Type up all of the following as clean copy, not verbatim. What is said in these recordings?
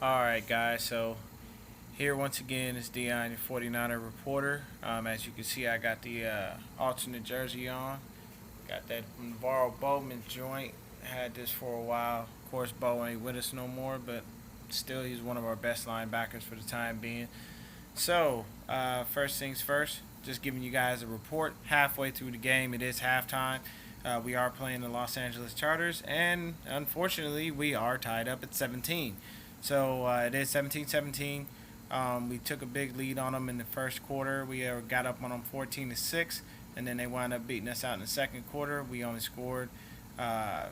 Alright, guys, so here once again is Dion, your 49er reporter. As you can see, I got the alternate jersey on. Got that Navarro Bowman joint. Had this for a while. Of course, Bo ain't with us no more, but still, he's one of our best linebackers for the time being. So, first things first, just giving you guys a report. Halfway through the game, it is halftime. We are playing the Los Angeles Chargers, and unfortunately, we are tied up at 17. So, it is 17-17. We took a big lead on them in the first quarter. We got up on them 14-6, and then they wound up beating us out in the second quarter. We only scored, uh,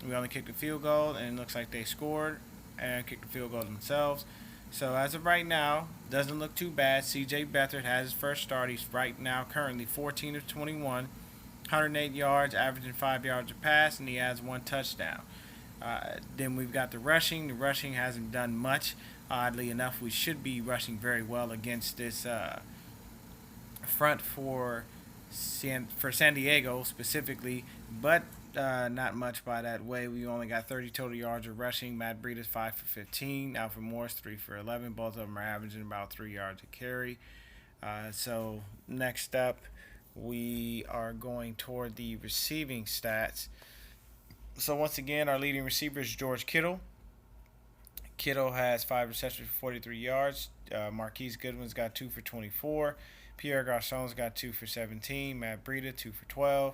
we only kicked a field goal, and it looks like they scored and kicked the field goal themselves. So as of right now, doesn't look too bad. C.J. Beathard has his first start. He's right now currently 14 of 21, 108 yards, averaging 5 yards a pass, and he has one touchdown. Then we've got the rushing. The rushing hasn't done much. Oddly enough, we should be rushing very well against this front for San Diego specifically, but not much by that way. We only got 30 total yards of rushing. Matt Breida's 5 for 15. Alfred Morris 3 for 11. Both of them are averaging about 3 yards a carry. So next up, we are going toward the receiving stats. So once again, our leading receiver is George Kittle. Kittle has 5 receptions for 43 yards. Marquise Goodwin's got 2 for 24. Pierre Garcon's got 2 for 17. Matt Breida 2 for 12.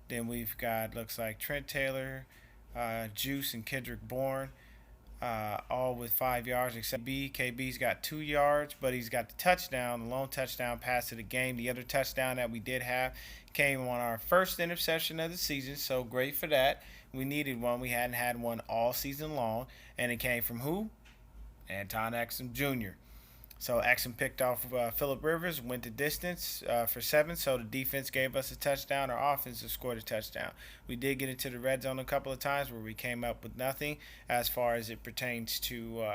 Then we've got, looks like Trent Taylor, Juice, and Kendrick Bourne, all with 5 yards except B. KB's got 2 yards, but he's got the touchdown, the lone touchdown pass of the game. The other touchdown that we did have came on our first interception of the season, so great for that. We needed one. We hadn't had one all season long, and it came from who? Anton Exum Jr. So Exum picked off Phillip Rivers, went the distance for 7. So the defense gave us a touchdown. Our offense scored a touchdown. We did get into the red zone a couple of times where we came up with nothing as far as it pertains to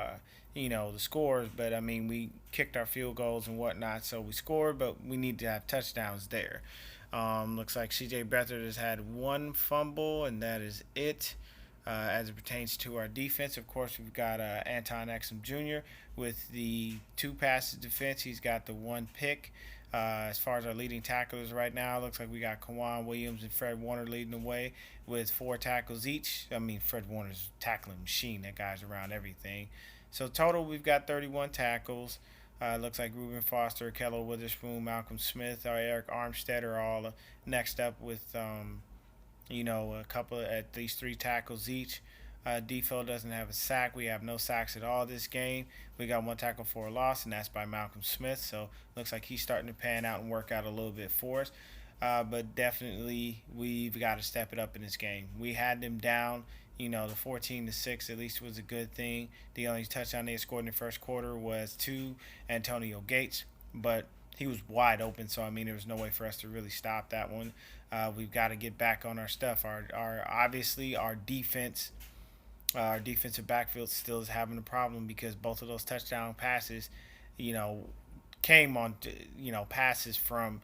the scores. But I mean, we kicked our field goals and whatnot, so we scored. But we need to have touchdowns there. Looks like C.J. Beathard has had one fumble, and that is it. As it pertains to our defense, of course, we've got Anton Exum Jr. with the 2 passes defense. He's got the 1 pick. As far as our leading tacklers right now, it looks like we got Kawan Williams and Fred Warner leading the way with 4 tackles each. I mean, Fred Warner's a tackling machine. That guy's around everything. So total, we've got 31 tackles. Looks like Reuben Foster, Kello Witherspoon, Malcolm Smith, or Eric Armstead are all next up with a couple at least 3 tackles each. Defo doesn't have a sack. We have no sacks at all this game. We got 1 tackle for a loss, and that's by Malcolm Smith. So looks like he's starting to pan out and work out a little bit for us. But definitely we've got to step it up in this game. We had them down. The 14-6 at least was a good thing. The only touchdown they scored in the first quarter was to Antonio Gates, but he was wide open, so I mean there was no way for us to really stop that one. We've got to get back on our stuff. Obviously our defense, our defensive backfield still is having a problem because both of those touchdown passes, came on passes from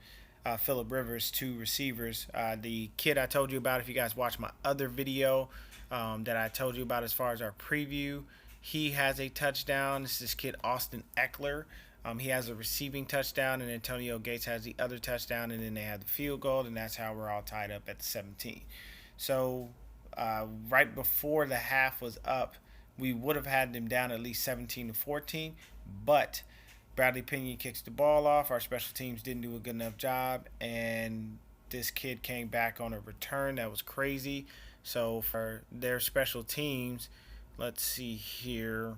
Phillip Rivers to receivers. The kid I told you about, if you guys watch my other video that I told you about as far as our preview, he has a touchdown. This is this kid Austin Eckler. He has a receiving touchdown, and Antonio Gates has the other touchdown, and then they have the field goal, and that's how we're all tied up at the 17. So right before the half was up, we would have had them down at least 17-14, but Bradley Pinion kicks the ball off. Our special teams didn't do a good enough job, and this kid came back on a return that was crazy. So for their special teams, let's see here.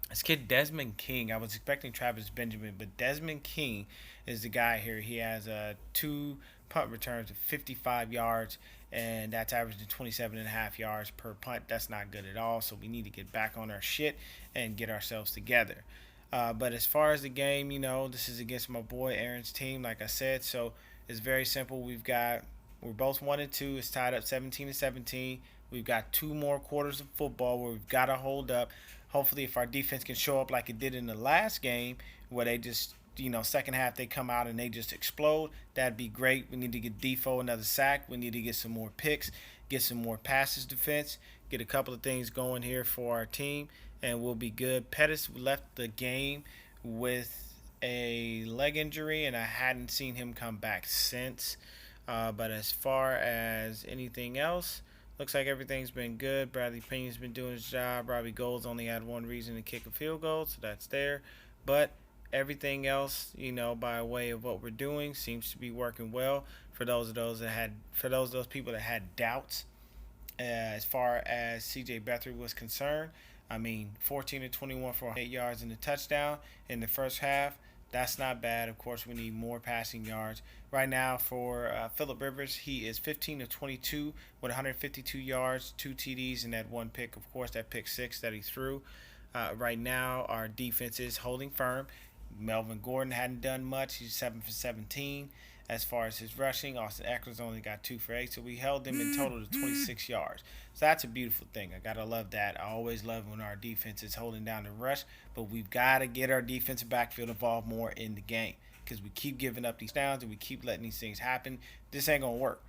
This kid Desmond King, I was expecting Travis Benjamin, but Desmond King is the guy here. He has 2 punt returns of 55 yards, and that's averaging 27.5 yards per punt. That's not good at all, so we need to get back on our shit and get ourselves together. But as far as the game, this is against my boy Aaron's team, like I said, so it's very simple. We're both 1-2. It's tied up 17-17. We've got 2 more quarters of football where we've got to hold up. Hopefully, if our defense can show up like it did in the last game, where they just, second half they come out and they just explode, that'd be great. We need to get Defo another sack. We need to get some more picks, get some more passes defense, get a couple of things going here for our team, and we'll be good. Pettis left the game with a leg injury, and I hadn't seen him come back since. But as far as anything else, looks like everything's been good. Bradley Pena's been doing his job. Robbie Gold's only had one reason to kick a field goal, so that's there. But everything else, by way of what we're doing, seems to be working well for those people that had doubts as far as C.J. Beathard was concerned. I mean, 14 to 21 for 8 yards and a touchdown in the first half. That's not bad. Of course, we need more passing yards. Right now for Phillip Rivers, he is 15 to 22 with 152 yards, 2 TDs, and that one pick. Of course, that pick six that he threw. Right now, our defense is holding firm. Melvin Gordon hadn't done much. He's 7 for 17 as far as his rushing. Austin Eckler's only got 2 for 8, so we held him in total to 26 yards. So that's a beautiful thing. I got to love that. I always love when our defense is holding down the rush, but we've got to get our defensive backfield involved more in the game because we keep giving up these downs and we keep letting these things happen. This ain't going to work,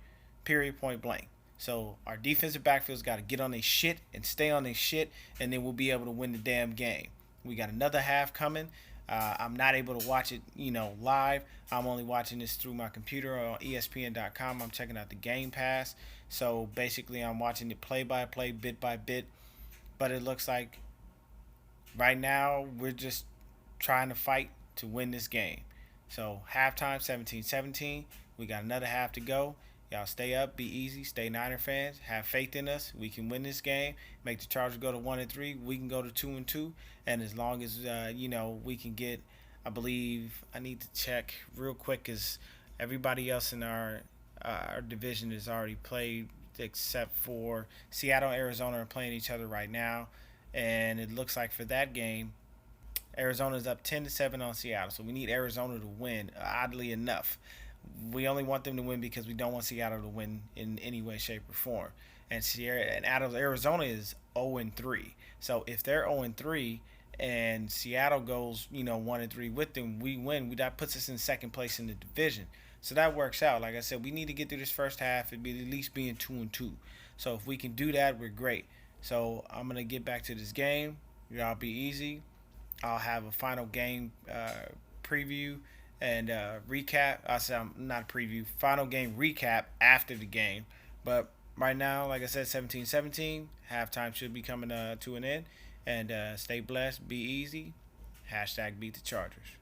period, point blank. So our defensive backfield's got to get on their shit and stay on their shit, and then we'll be able to win the damn game. We got another half coming. I'm not able to watch it, live. I'm only watching this through my computer on ESPN.com. I'm checking out the Game Pass. So basically, I'm watching it play by play, bit by bit. But it looks like right now we're just trying to fight to win this game. So halftime, 17-17. We got another half to go. Y'all stay up, be easy, stay Niner fans, have faith in us. We can win this game, make the Chargers go to 1-3. We can go to 2-2, and as long as we can get, I believe I need to check real quick because everybody else in our division has already played except for Seattle and Arizona are playing each other right now, and it looks like for that game, Arizona's up 10-7 on Seattle, so we need Arizona to win. Oddly enough. We only want them to win because we don't want Seattle to win in any way, shape, or form. And Arizona is 0-3. So if they're 0-3 and Seattle goes, 1-3 with them, we win. That puts us in second place in the division. So that works out. Like I said, we need to get through this first half and be at least being 2-2. So if we can do that, we're great. So I'm gonna get back to this game. Y'all be easy. I'll have a final game preview and recap. I said not a preview, final game recap after the game. But right now, like I said, 17-17. Halftime should be coming to an end. And stay blessed, be easy. #beat the Chargers.